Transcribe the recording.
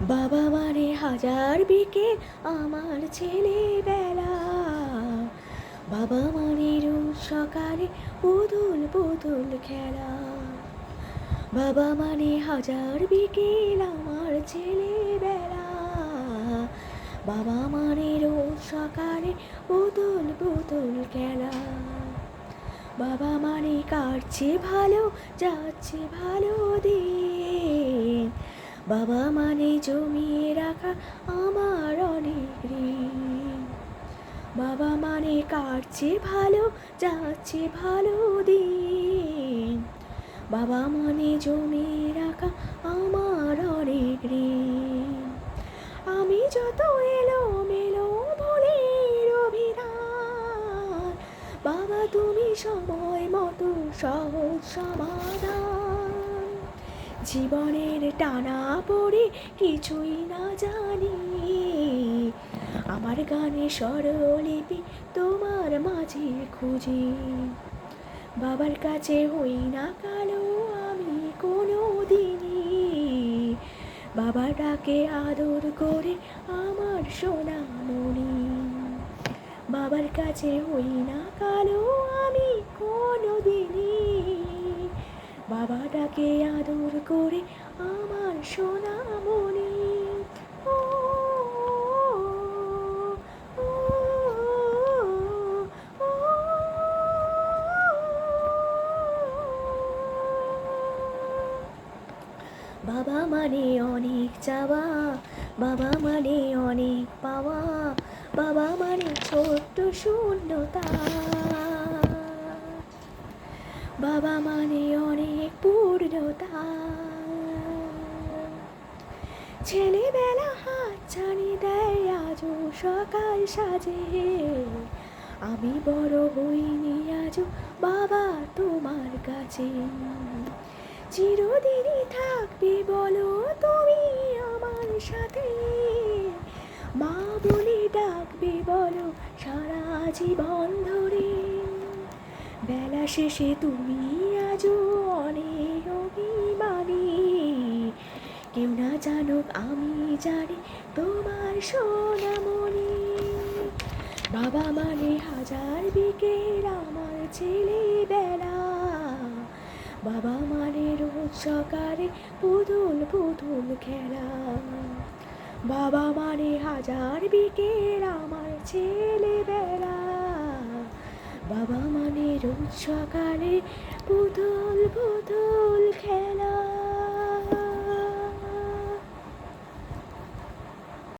বাবা মানে হাজার বিকেল আমার ছেলেবেলা। বাবা মানে রোজ সকালে পুতুল পুতুল খেলা। বাবা মানে হাজার বিকেল আমার ছেলেবেলা। বাবা মানে রোজ সকালে পুতুল পুতুল খেলা। বাবা মানে কাটছে ভালো, যাচ্ছে ভালো দিন। বাবা মানে জমিয়ে রাখা আমার অনেক ঋণ। বাবা মানে কাটছে ভালো, যাচ্ছে ভালো দিন। বাবা মানে জমিয়ে রাখা আমার অনেক ঋণ। আমি যত এলোমেলো ভুলের অভিধান, বাবা তুমি সময় মতো সহজ সমাধান। জীবনের টানা পড়ে কিছুই না জানি, আমার গানে স্বরলিপি তোমার মাঝে খুঁজি। বাবার কাছে হই না কালো আমি কোনো দিনই, বাবা ডাকে আদর করে আমার সোনামণি। বাবার কাছে হই না কালো আমি কোনো দিনই, বাবা ডাকে আদর করে আমার সোনামণি। ও, ও, ও, ও, ও। বাবা মানে অনেক চাওয়া, বাবা মানে অনেক পাওয়া, বাবা মানে ছোট্ট শূন্যতা। বাবা মানে অনেক পূর্ণতা। ছেলেবেলা হাত ছানি দেয় আজও সকাল সাজে, আমি বড় হইনি আজও বাবা তোমার কাছে। চিরদিনই থাকবে বলো তুমি আমার সাথে, মা বলে ডাকবে বলো সারা জীবন ধরে। বেলা শেষে তুমি আজও অনেক অভিমানী, কেউ না জানুক আমি জানি তোমার সোনামণি। বাবা মানে হাজার বিকেল আমার ছেলেবেলা। বাবা মানে রোজ সকালে পুতুল পুতুল খেলা। বাবা মানে হাজার বিকেল আমার ছেলেবেলা। বাবা মানে রোজ সকালে পুতুল পুতুল খেলা।